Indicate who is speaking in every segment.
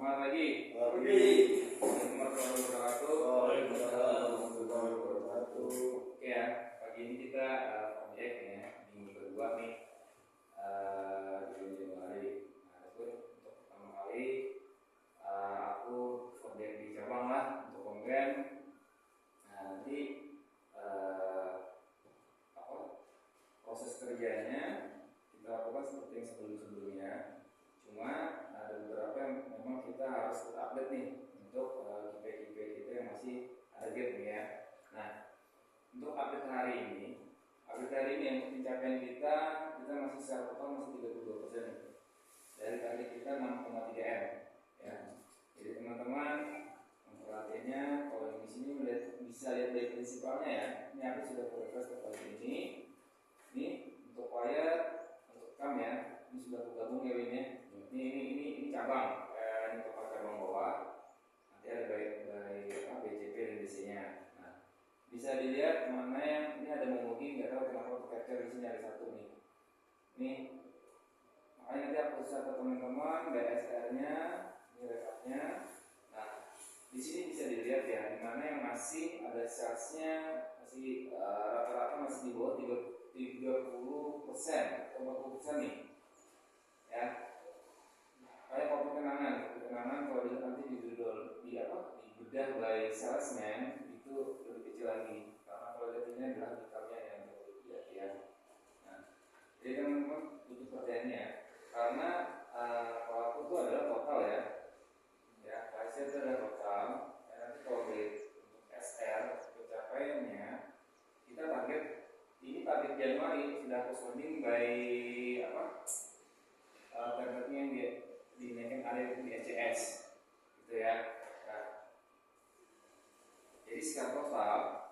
Speaker 1: Selamat pagi. Assalamualaikum warahmatullahi wabarakatuh. Oke ya, pagi ini kita proyek ya, minggu kedua nih di Januari. Nah, itu untuk pertama kali aku proyek di cabang lah untuk konten. Nah, nanti proses kerjanya kita lakukan seperti yang sebelum-sebelumnya. Cuma ada beberapa yang memang kita harus update nih untuk KPI kita yang masih ada gap nih ya. Nah, untuk update hari ini yang pencapaian kita masih secara total masih 32%. Dari target kita 6,3 M ya. Jadi teman-teman perhatiannya kalau di sini bisa lihat dari prinsipalnya ya. Ini aku sudah progres kali ini. Ini untuk wire, untuk cam ya. Ini sudah tergabung ya ini. Ini cabang, ini total cabang bawah. Nanti ada baik BCP dan DC-nya. Nah, bisa dilihat mana yang ini ada memogi, nggak tahu kenapa untuk capture di sini ada satu nih. Ini makanya nanti aku share ke teman-teman BSR-nya, ini rekapnya. Nah, di sini bisa dilihat ya, di mana yang masih ada size-nya masih rata-rata masih di bawah 30% atau 40% nih. Ya. Kayak kopi kenangan kalau dilihat nanti di judul di bedah by salesman itu lebih kecil lagi karena kalau lihat ini adalah detailnya yang lebih lihat ya. Nah, jadi teman-teman butuh perhatiannya karena kalau aku itu adalah total ya. Ya, price itu adalah total. Dan nanti kalau untuk SR pencapaiannya kita target Januari sudah corresponding by targetnya yang dinaikkan area di ECS gitu ya. Nah, jadi secara total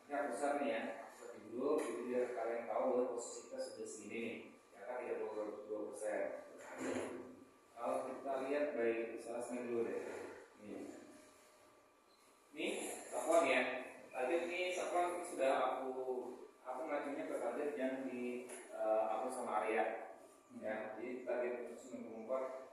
Speaker 1: nanti aku besar nih ya, seperti dulu itu biar kalian tahu bahwa posisi kita sudah segini nih, ya kan 32%. Kalau kita lihat baik salesman dulu deh. Ini sakuan ya. Target ini sakuan sudah aku ngajunya ke target yang di aku sama Arya. Ya, jadi target 94,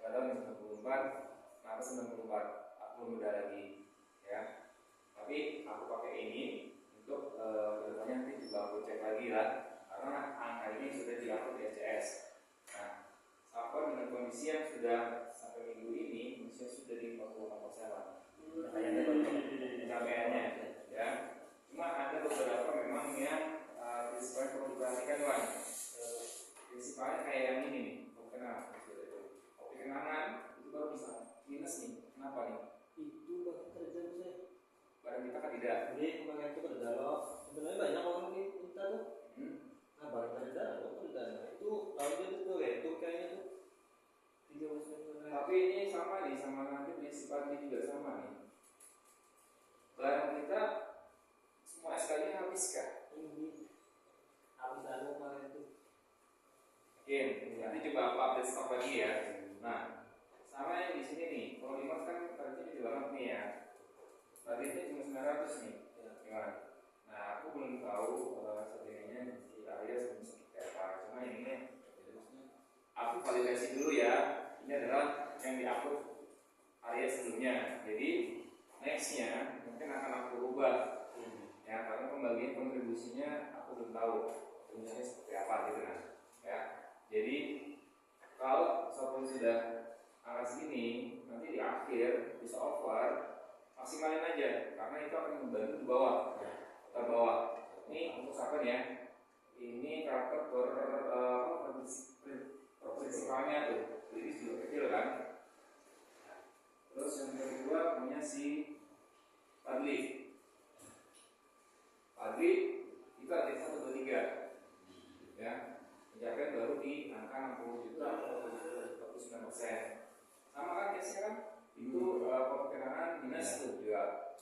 Speaker 1: nggak tahu nih 94, kenapa 94? Aku belum udah lagi, ya. Tapi aku pakai ini untuk kedepannya nanti juga aku cek lagi lah, karena angka ini sudah dilakukan di ECS. Nah, sampai dengan kondisi yang sudah sampai minggu ini, kondisi sudah di 48% lah. Makanya pencapaiannya, ya. Cuma ada beberapa memang yang prinsipnya perlu diperhatikan, Wan. Prinsipalnya kayak yang ini nih, kopi kenangan itu baru bisa minus nih. Kenapa nih?
Speaker 2: Itu barang kerja saya.
Speaker 1: Barang kita kan tidak.
Speaker 2: Jadi kemarin itu kerja loh. Sebenarnya banyak orang minta tuh. Nah barang kerja loh kerja. Itu kalau dia tuh itu kayaknya tuh 3%.
Speaker 1: Tapi ini sama nih, sama nanti prinsipalnya juga sama nih. Barang kita semua SK-nya habis kah?
Speaker 2: Habis anu kemarin itu.
Speaker 1: Nanti coba aku update stok lagi ya. Nah, sama yang di sini nih. Kalau di Mas kan targetnya kecil banget nih ya. Targetnya cuma 900 nih. Gimana? Nah, aku belum tahu sebenarnya si Arya seperti apa. Cuma ini aku validasi dulu ya. Ini adalah yang di-upload Arya sebelumnya. Jadi nextnya mungkin akan aku ubah. Ya, karena pembagian kontribusinya aku belum tahu. Kontribusinya seperti apa gitu kan. Ya. Jadi kalau software sudah angka segini, nanti di akhir bisa over, maksimalin aja karena itu akan membantu di bawah, terbawah. Ini untuk siapa ya? Ini karakter prinsipalnya tuh, jadi sudah kecil kan. Terus yang kedua punya si Padli itu ada 123 ya. Pencapaian baru di angka 60 juta atau 49%. Sama kan case-nya kan? Itu perkenangan minus tuh juga.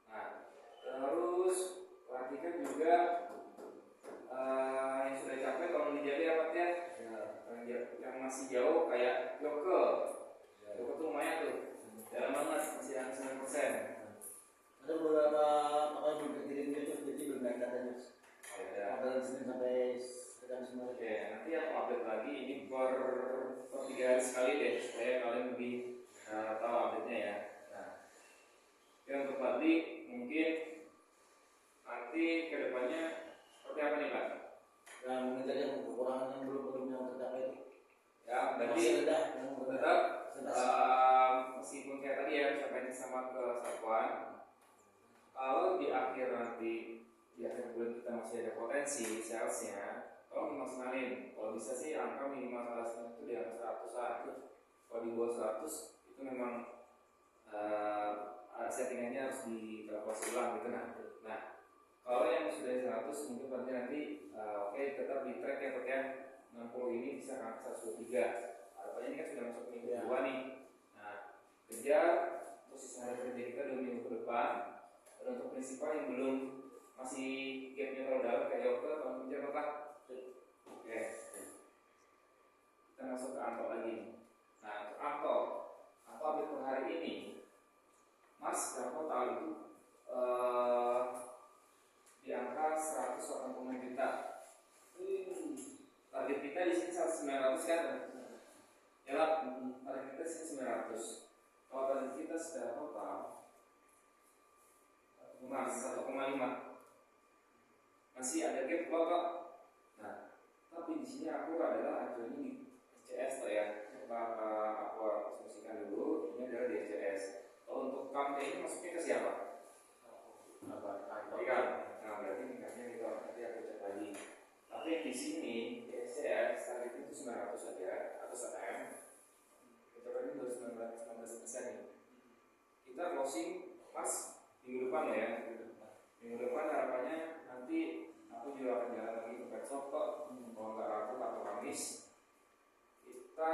Speaker 1: Nah, terus perhatikan juga yang sudah capai kalau dijadi apa ya? Yang masih jauh kayak Yoko tuh lumayan tuh. Dalam banget masih angka 9%.
Speaker 2: Ada beberapa apa yang dikirim itu jadi belum naik katanya. Ada Senin sampai
Speaker 1: Oke, nanti aku update lagi ini per 3 hari sekali deh supaya kalian lebih tahu update-nya ya. Nah, yang untuk Fadli mungkin nanti kedepannya seperti apa nih Pak?
Speaker 2: Nah, mengejar yang kekurangan yang belum yang tercapai itu.
Speaker 1: Ya, berarti
Speaker 2: Masih rendah,
Speaker 1: tetap meskipun kayak tadi ya ucapannya sama ke Satuan, kalau di akhir nanti di akhir bulan kita masih ada potensi salesnya, kalau dimaksimalin, kalau bisa sih angka minimal salesnya itu di atas 100-an. Kalau di bawah 100 itu memang settingannya harus dikalkulasi ulang gitu nah kalau yang sudah di 100 mungkin berarti nanti oke, tetap di track ya Pak ya, 60 ini bisa ke 123. Harapannya ini kan sudah masuk minggu kedua nih. Nah, kejar posisi hari kerja kita 2 minggu ke depan. Dan untuk prinsipal yang belum masih gapnya terlalu dalam kayak Yoga, kalau kejar Pak. Oke, kita masuk ke Anto lagi. Nah, untuk Anto update per hari ini, Mas dalam total itu di angka 186 juta. Target kita di sini 900 kan? Ya lah, target kita di sini 900. Kalau target kita secara total Mas 1,5. Masih ada gap Pak. Nah, tapi di sini aku adalah acuannya di SCS Pak ya. Aku asumsikan dulu ini adalah di SCS. Kalau untuk KMT ini masuknya ke siapa? Ikan. Nah, berarti tingkatnya kita nanti aku cek lagi. Tapi di sini di SCS target itu 900 saja atau 1M. Kita ini baru 19% nih. Kita closing pas minggu depan ya. Minggu depan harapannya nanti aku juga akan jalan lagi ke Petshop kok. Kalau nggak Rabu atau Kamis kita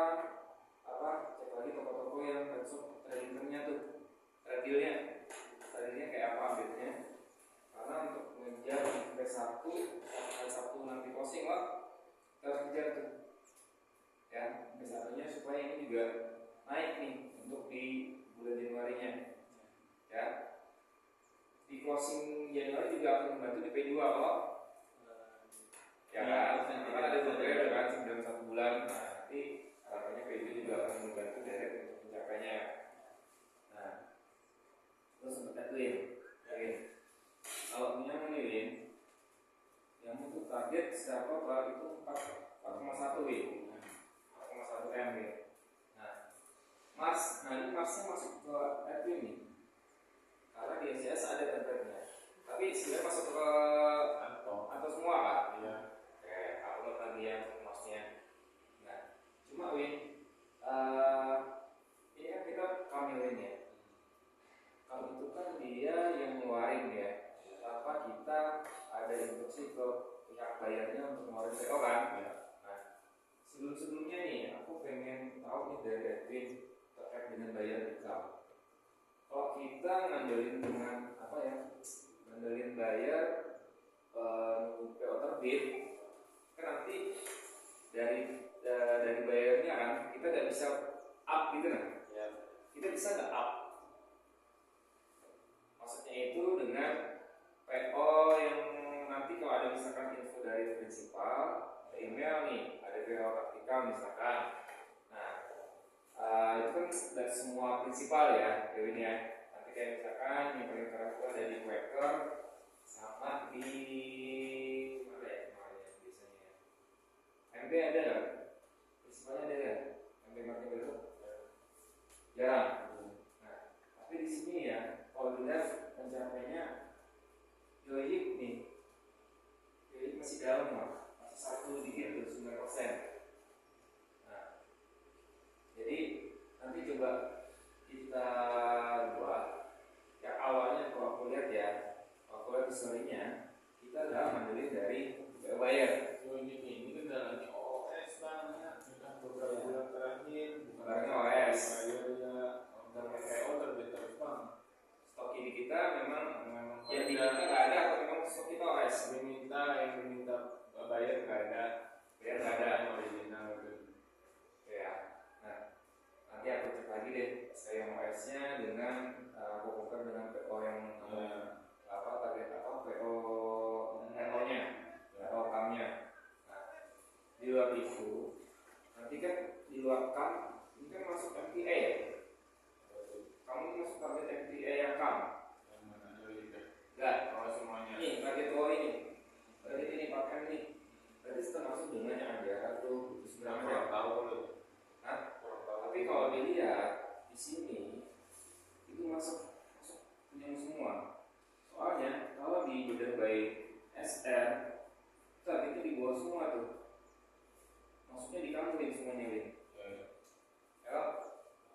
Speaker 1: cek lagi toko-toko yang Petshop tradingnya tuh, tradingnya kayak apa update-nya. Karena untuk mengejar P1 hari Sabtu nanti closing lah, kita harus kejar tuh ya P1-nya supaya ini juga naik nih untuk di bulan Januarinya ya. Di closing Januari juga akan membantu di P2 kok ya kan, karena ada beberapa kan dalam 1 bulan. Nah, nanti harapannya P2 juga akan membantu dari untuk mencapainya. Nah, terus untuk Edwin kalau punya Win yang untuk target secara total itu 4,1 Win 4,1 M ya. Nah, ini Marsnya masuk ke Edwin nih karena di SCS ada targetnya, tapi sebenarnya masuk ke atau semua Pak? Iya. Oke, aku tadi yang Marsnya. Nah, cuma Win ini kan kita kamilin ya. Kalau itu kan dia yang ngeluarin ya, tanpa kita ada instruksi ke pihak bayarnya untuk ngeluarin PO kan. Ya. Nah, sebelumnya nih aku pengen tahu nih dari Edwin terkait dengan bayar income. Kalau kita ngandelin dengan ngandelin bayar PO terbit, kan nanti dari bayarnya kan kita nggak bisa up gitu kan? Ya. Kita bisa nggak up? Maksudnya itu dengan PO yang nanti kalau ada misalkan info dari prinsipal, email nih, ada PO taktikal misalkan. Nah, itu kan dari semua prinsipal ya, Kevin ya. Nanti kayak misalkan yang paling keras itu ada di Quaker sama di mana ya biasanya? MB ada nggak? Prinsipalnya ada nggak? MB market itu? Jarang. Nah, tapi di sini ya, kalau dilihat pencapaiannya Yoyik nih, Yoyik masih dalam lah, masih 1 digit 9%. Nah, jadi nanti coba kita buat yang awalnya kalau aku lihat ya, kalau aku lihat historinya kita udah ngandelin dari bayar.
Speaker 2: Yoyik ini kendalanya OS banget, sudah beberapa bulan terakhir
Speaker 1: bukan OS.
Speaker 2: Bayarnya udah PO terbit terus bang.
Speaker 1: Stok ini kita memang yang diminta nggak ada atau memang stok kita OS?
Speaker 2: Yang diminta bayar nggak ada.
Speaker 1: Bayar nggak ada.
Speaker 2: Original gitu.
Speaker 1: Ya. Nah, nanti aku cek lagi deh saya OS-nya dengan aku buka dengan PO yang target PO NO-nya, PO CAM-nya. Nah, di luar itu nanti kan di luar CAM ini kan masuk MTA ya. Tapi kalau dilihat di sini itu masuk punya semua. Soalnya kalau di Bedah by SR saat itu di bawah semua tuh. Maksudnya di kamu nih semuanya nih. Ya.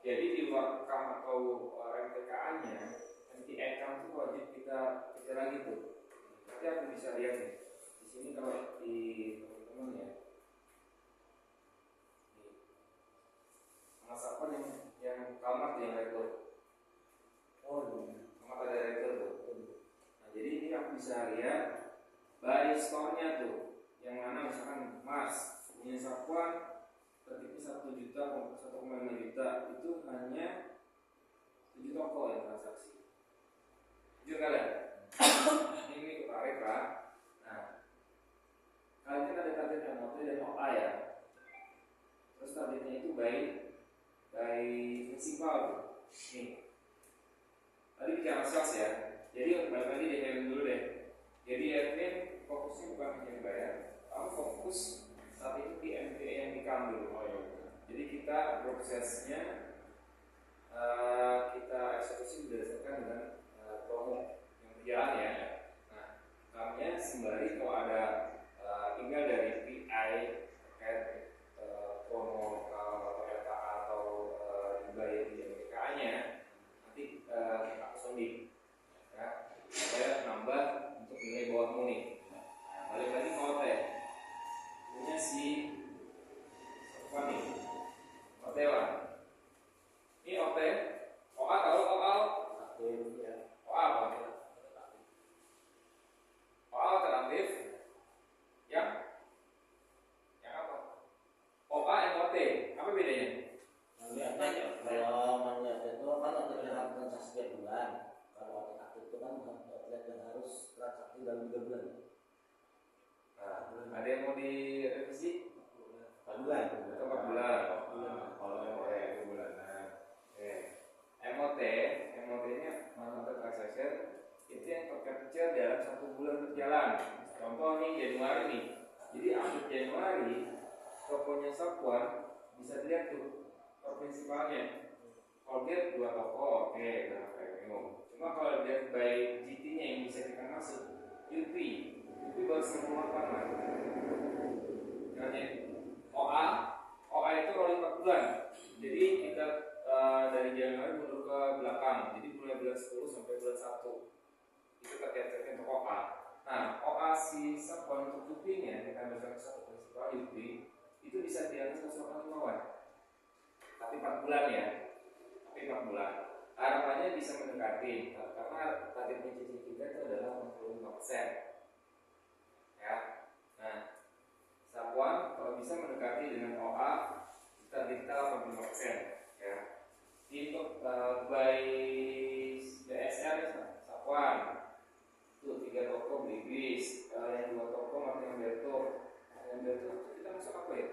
Speaker 1: Jadi di luar kam atau MTKA-nya, MTK itu wajib kita kejar lagi tuh. Nanti aku bisa lihat nih. Di sini kalau di teman-teman ya. Mas apa yang kamar yang rekor? Oh, kamar ada rekor tuh. Nah, jadi ini aku bisa lihat by store-nya tuh. Yang mana misalkan Mas punya sapuan tertipnya 1 juta, 1,5 juta itu hanya 7 toko yang transaksi. Jujur kalian? Ini ketarik lah. Nah, kalian kan ada target MOT dan OA ya. Terus targetnya itu by prinsipal tuh. Nih. Tadi bicara sales ya. Jadi balik lagi di Edwin dulu deh. Jadi Edwin fokusnya bukan hanya bayar, kamu fokus saat itu di MBA yang dikambil. Jadi kita prosesnya kita eksekusi berdasarkan dengan promo yang berjalan ya. Nah, kami sembari kalau ada tinggal dari PI terkait promo atau LKA atau dibayar di MBK-nya, nanti aku sonding ya, saya nambah untuk nilai bawahmu nih. Balik lagi ke hotel punya si apa nih? Hotelan. Ini hotel. OA tahu OA? OA apa? OA alternatif. Yang apa? OA MOT. Apa bedanya?
Speaker 3: Kalau melihat itu kan outlet yang transaksi setiap bulan. Kalau outlet aktif itu kan outlet yang harus transaksi dalam 3 bulan.
Speaker 1: Nah, ada yang mau direvisi?
Speaker 3: 4 bulan.
Speaker 1: Atau 4 bulan? Kalau MOT 2 bulan. MOT-nya monthly transaction itu yang tercapture dalam 1 bulan berjalan. Contoh nih Januari nih. Jadi akhir Januari tokonya Sapuan bisa dilihat tuh prinsipalnya. Colgate 2 toko, oke, nah premium. Cuma kalau dilihat by GT-nya yang bisa kita masuk, UP baru 98. Karena OA itu rolling 4 bulan. Jadi kita dari Januari mundur ke belakang. Jadi mulai bulan 10 sampai bulan 1 itu terkait untuk OA. Nah, OA si Sapuan untuk UP-nya kita ambil satu prinsipal UP itu bisa di atas 185-an. Tapi 4 bulan ya. Tapi 4 bulan. Harapannya bisa mendekati karena targetnya cicil kita itu adalah 65%. Ya. Nah, Sapuan kalau bisa mendekati dengan OA target kita 85%. Ya. Untuk by BSR Sapuan itu 3 toko Bibis, yang 2 toko Martin Berto. Yang Berto kita masuk apa ya?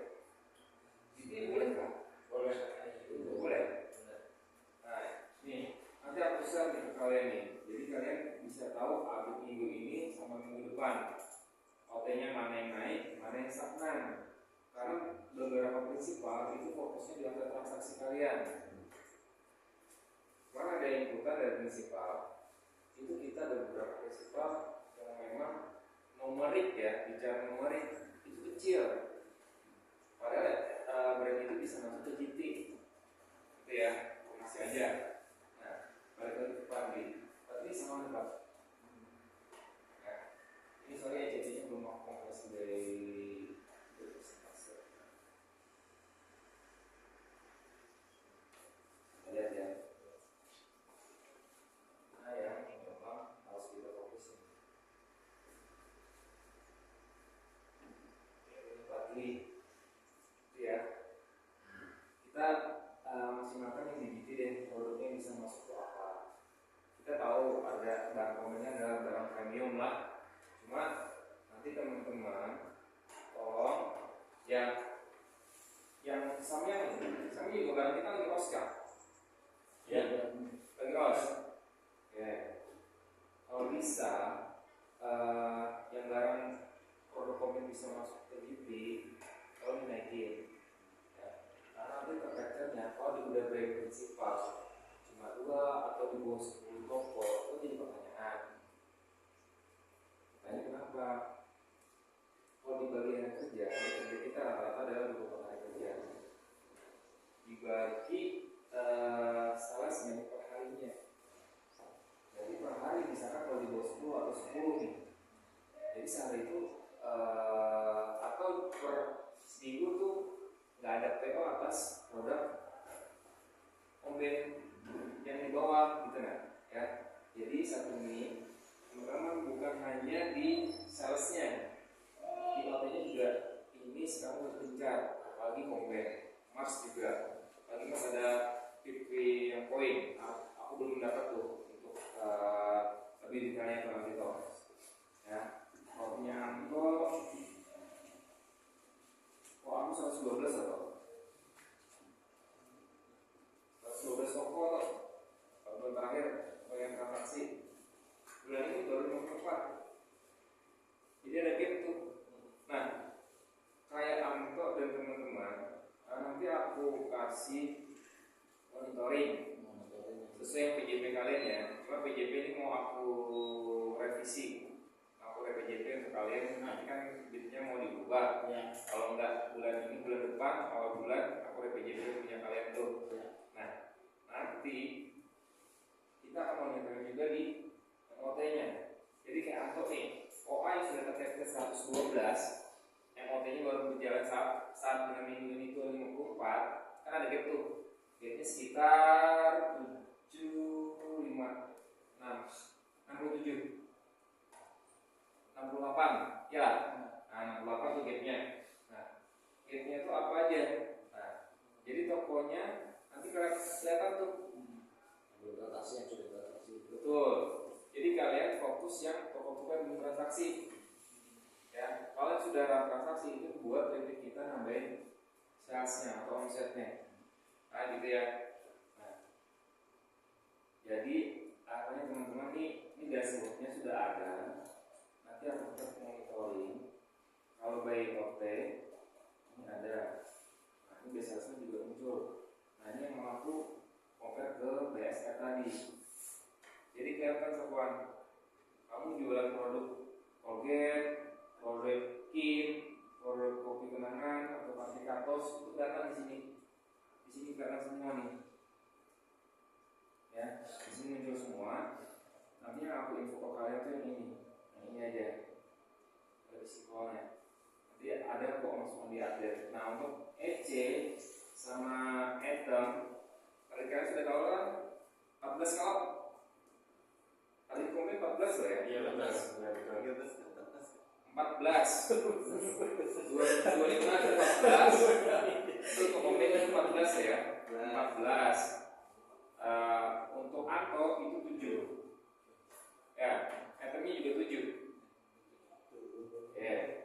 Speaker 1: Jadi boleh nggak? Boleh. Nah, nih nanti aku share ke kalian nih. Jadi kalian bisa tahu update minggu ini sama minggu depan. OT-nya mana yang naik, mana yang stagnan. Karena beberapa prinsipal itu fokusnya di angka transaksi kalian. Karena ada inputan dari prinsipal, itu kita ada beberapa prinsipal yang memang numerik ya, bicara numerik itu kecil. Padahal brand itu bisa masuk ke GT, gitu ya, masih aja. Nah, balik lagi ke pagi, tapi sama dekat. Nah, ini sorry ya, GT-nya belum mau konversi dari presentasi. Lihat ya. Nah ya, memang harus kita fokusin. Pagi. Ya, kita masih makan yang digigit deh, produknya bisa masuk ke apa. Kita tahu ada barang komennya adalah barang premium lah. Cuma nanti teman-teman tolong yang Samyang juga barang kita lagi kos kan? Ya, lagi kos. Ya, kalau bisa yang barang produk komen bisa masuk ke GP, kalau dinaikin. Karena nanti terkacanya kalau di monitoring. Aku belum dapat tuh untuk lebih detailnya itu nanti toh. Ya, kalau punya Anto, aku 112 atau 112 toko atau bulan terakhir bagian transaksi bulan ini baru 54. Jadi ada gap tuh. Nah, kayak Anto dan teman-teman, nanti aku kasih monitoring sesuai PJP kalian ya. Cuma PJP ini mau aku revisi. Aku PJP untuk kalian, nanti kan bitnya mau diubah.
Speaker 3: Ya.
Speaker 1: Kalau enggak bulan ini, bulan depan awal bulan aku PJP punya kalian tuh. Nah, nanti kita akan monitoring juga di MOT-nya. Jadi kayak Anto nih, OA yang sudah tercatat ke 112, MOT-nya baru berjalan saat dengan minggu ini tuh 54, kan ada gap tuh. Gapnya sekitar 7, 5, 6, 67, 68, ya. Nah, 68 tuh gapnya. Nah, gapnya itu apa aja? Nah, jadi tokonya nanti kelihatan tuh.
Speaker 3: Transaksi yang sudah transaksi.
Speaker 1: Betul. Jadi kalian fokus yang toko-toko yang belum transaksi. Ya, kalau sudah transaksi itu buat replik kita nambahin salesnya atau omsetnya. Nah, gitu ya. Nah, jadi arahnya teman-teman ini dashboardnya sudah ada. Nanti aku tetap monitoring. Kalau by OT ini ada. Nah, ini salesnya juga muncul. Nah, ini yang mau aku compare ke BSR tadi. Jadi kelihatan sopan, kamu jualan produk Colgate, produk Kim, produk kopi kenangan atau Pasticatos itu kelihatan di sini. Di sini kelihatan semua nih. Ya, di sini muncul semua. Nanti yang aku info ke kalian tuh yang ini aja. Dari simbolnya. Nanti ada kok langsung diupdate. Nah, untuk EC sama item, kalian sudah tahu kan 14 kalau tadi komen 14 loh ya?
Speaker 2: Iya 14.
Speaker 1: 14 25 dan 14 itu komennya 14 ya 14 untuk Anto itu 7 ya, itemnya juga 7 ya.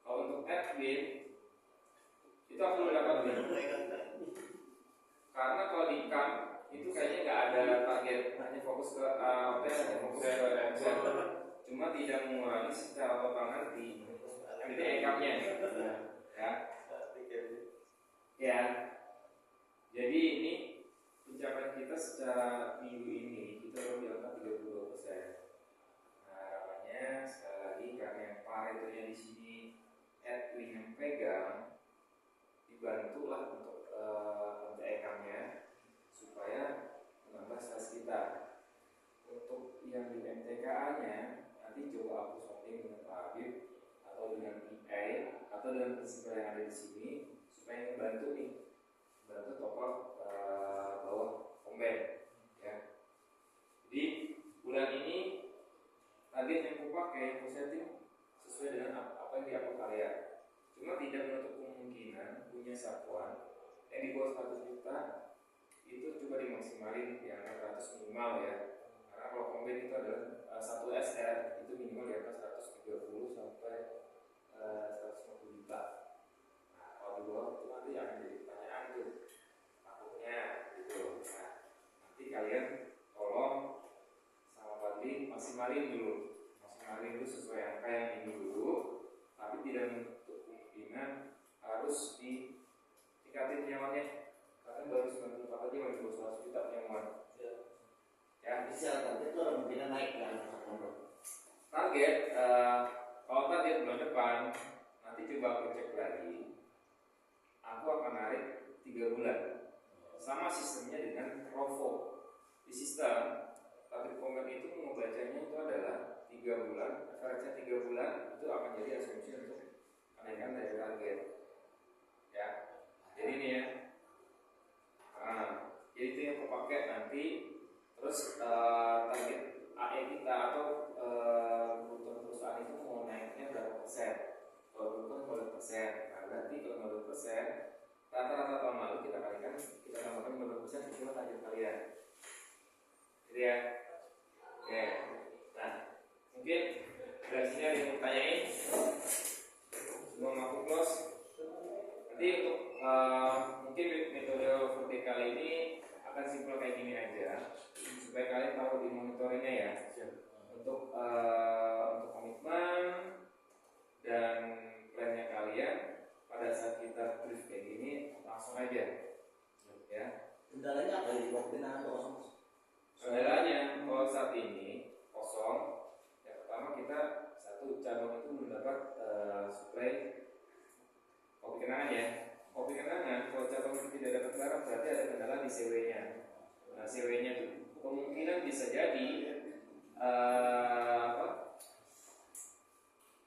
Speaker 1: Kalau untuk Edwin itu aku belum dapat karena kalau di CAM itu kayaknya nggak ada target, hanya fokus ke hanya fokus ke omset, cuma tidak mengurangi secara total nanti income-nya ya. Jadi ini pencapaian kita secara minggu ini kita baru di angka 32%. Nah, harapannya sekali lagi karena yang Paretonya di sini Edwin yang pegang, dibantulah untuk income-nya supaya menambah sales kita. Untuk yang di MTKA-nya nanti coba aku sorting dengan Pak Habib atau dengan PA atau dengan prinsipal yang ada di sini supaya membantu nih, bantu toko bawah komben ya. Jadi bulan ini target yang aku pakai positif sesuai dengan apa yang diatur kalian. Cuma tidak menutup kemungkinan punya satuan yang di bawah 100 juta itu coba dimaksimalin yang 400 minimal ya. Karena kalau komben itu adalah 1 SR itu minimal di atas 130 sampai 150 juta. Nah, kalau di bawah itu nanti akan jadi pertanyaan tuh takutnya gitu. Nah, nanti kalian tolong sama Fadli maksimalin dulu sesuai angka yang ini dulu, tapi tidak menutup kemungkinan harus ditingkatin penyamannya. Karena baru 94 aja masih 200 juta penyaman. Ya,
Speaker 3: Bisa target itu kemungkinan naik kan?
Speaker 1: target kalau target bulan depan nanti coba aku cek lagi. Aku akan narik 3 bulan. Sama sistemnya dengan Rovo. Di sistem target komen itu membacanya itu adalah 3 bulan. Targetnya 3 bulan itu akan jadi asumsi untuk kenaikan dari target. Ya, jadi ini ya. Nah, jadi itu yang aku pakai nanti. Terus target AE kita atau kebutuhan perusahaan itu mau naiknya berapa persen? Kalau kebutuhan 0%, nah berarti kalau 0%, rata-rata tahun lalu kita kalikan, kita tambahkan 0% sesuai target kalian.
Speaker 3: Kendalanya apa ya? Waktu nanti kosong.
Speaker 1: Kendalanya kalau saat ini kosong, yang pertama kita satu cabang itu mendapat suplai kopi kenangan ya. Kopi kenangan kalau cabang itu tidak dapat barang berarti ada kendala di CW-nya. Nah CW-nya itu kemungkinan bisa jadi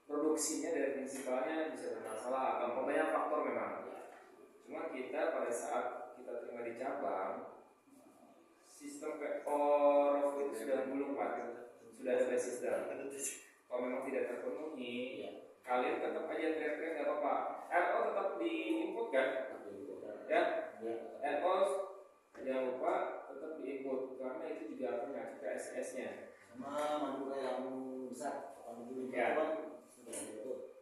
Speaker 1: produksinya dari prinsipalnya bisa bermasalah atau banyak faktor memang. Cuma kita pada saat kita terima di cabang, sistem PO itu sudah belum Pak, sudah ada base system. Kalau memang tidak terpenuhi, kalian tetap aja teriak-teriak nggak apa-apa. RO tetap diinput kan? Ya, RO jangan lupa tetap diinput karena itu juga akan ngacu ke SS-nya.
Speaker 3: Sama mandura yang besar,
Speaker 1: Ya.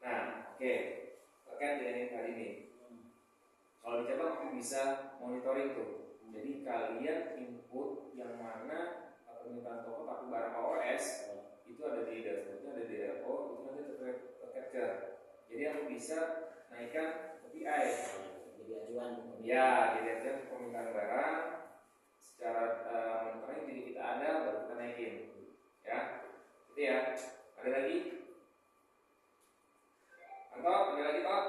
Speaker 1: Nah, oke. Terkait dengan yang tadi nih. Kalau di cabang aku bisa monitoring tuh. Jadi kalian input yang mana permintaan toko tapi barang OS itu ada di dashboardnya, ada di RO, itu nanti tercapture. Jadi aku bisa naikkan KPI.
Speaker 3: jadi acuan.
Speaker 1: Ya, jadi acuan permintaan barang secara monitoring jadi kita ada baru kita naikin. Ya, itu ya. Ada lagi? Atau ada lagi Pak?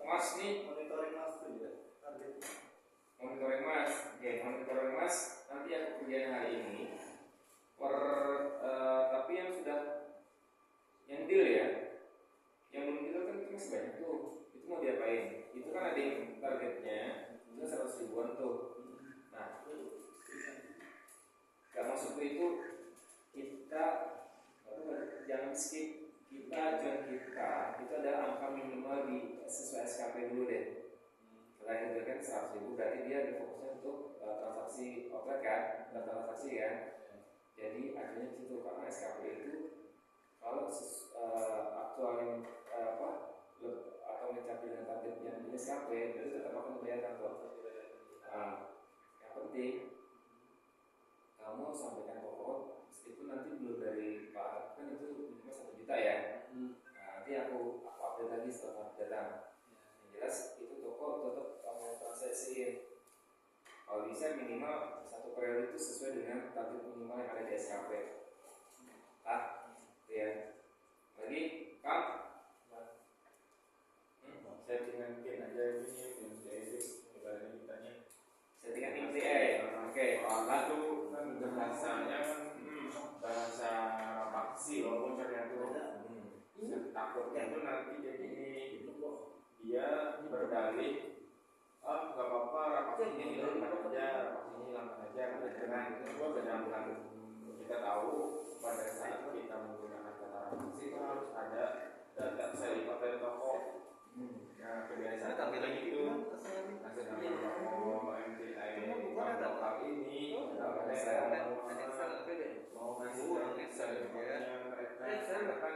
Speaker 1: Mas nih.
Speaker 2: Monitoring mas tuh ya.
Speaker 1: Monitoring mas, oke, monitoring mas nanti aku kerjain hari ini. Tapi yang sudah yang deal ya, yang belum deal kan itu masih banyak tuh. Itu mau diapain? Itu kan ada yang targetnya itu 100 ribuan tuh. Nah, gak masuk itu kita jangan skip. Acuan kita itu adalah angka minimal di sesuai SKP dulu deh. Selain itu kan 100 ribu berarti dia difokusnya untuk transaksi outlet kan, transaksi kan. Jadi akhirnya situ karena SKP itu kalau aktualin atau mencapai dengan targetnya di SKP itu tetap akan membayar kantor. Yang penting kamu sampaikan pokok meskipun nanti belum dari Pak kan itu minimal 1 juta ya. Nanti aku update lagi setelah datang. Yang jelas itu toko tetap kamu transaksiin. Kalau bisa minimal 1 periode itu sesuai dengan target minimal yang ada di SKP. Ya. Lagi, Kang?
Speaker 4: Settingan mungkin aja ini ibaratnya ditanya.
Speaker 1: Settingan MTA. Oke.
Speaker 4: Lalu kan bahasanya bahasa faksi walaupun ternyata takutnya itu nanti jadi dia berdalih nggak apa-apa rapat ini hilangkan aja karena itu gua sedangkan kita tahu pada saat kita menggunakan kata rapat itu harus ada data sertifikat dari toko. Nah kebiasaan tampilan itu sedangkan toko MTI lokal ini mau ngasih sertifikatnya mereka kan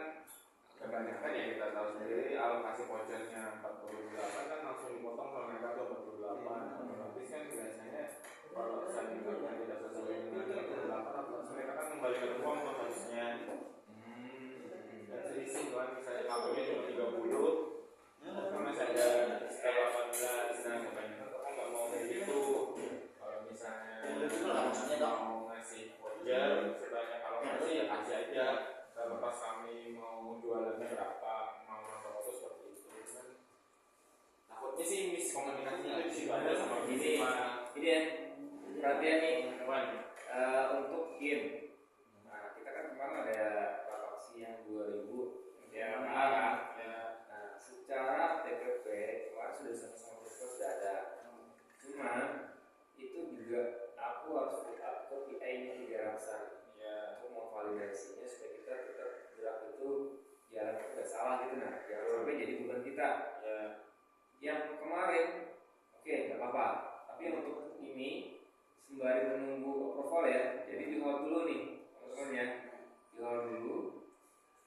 Speaker 4: kebanyakan ya kita tahu sendiri alokasi vouchernya 48 kan langsung dipotong kalau mereka 28. Otomatis kan biasanya kalau sertifikatnya tidak sesuai dengan 48 mereka kan kembalikan uang tuh harusnya. Dan selisih kan misalnya kabelnya cuma 30 kan masih ada sekitar 18. Nah kebanyakan orang nggak mau kayak gitu. Kalau misalnya mau ngasih voucher sebanyak alokasi ya kasih aja. Lepas kami mau jualannya berapa, mau nonton seperti itu kan. Takutnya sih miskomunikasinya itu sih ada sama
Speaker 1: Ini ya perhatian nih untuk game. Nah kita kan kemarin ada transaksi yang 2000 ya kan. Nah secara TPP kemarin sudah sama-sama sudah ada. Cuma itu juga aku harus tetap KPI-nya 3 rasa. Aku mau validasinya supaya kita tetap gerak itu jalan tidak salah gitu nah jangan sampai jadi beban kita ya. Yang kemarin oke nggak apa-apa tapi untuk ini sembari menunggu approval ya jadi di hold dulu nih teman-teman ya di hold dulu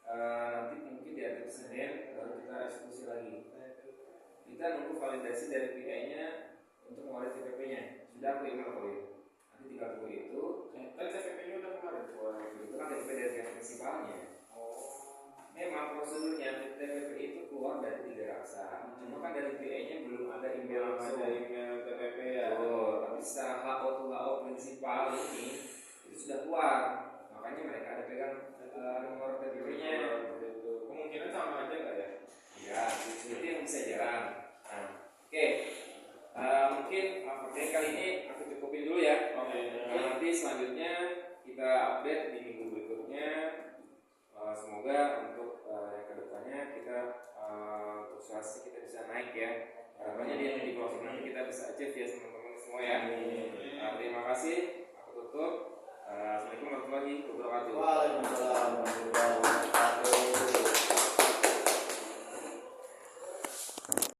Speaker 1: nanti mungkin di akhir Senin baru kita eksekusi lagi kita nunggu validasi dari PI-nya untuk mengaudit TPP-nya sudah aku email kok ya nanti tinggal tunggu itu
Speaker 4: kan TPP-nya udah kemarin
Speaker 1: itu kan TPP dari yang prinsipalnya. Memang prosedurnya TPP itu keluar dari 3 raksa. Cuma kan dari PI-nya belum ada email langsung.
Speaker 4: Ada email TPP ya.
Speaker 1: Tapi secara kali ini aku cukupin dulu ya.
Speaker 4: Oke.
Speaker 1: Nanti selanjutnya kita update di minggu berikutnya. Semoga untuk yang kedepannya kita untuk suasana kita bisa naik ya. Harapannya di closing nanti kita bisa achieve ya teman-teman semua ya. Terima kasih.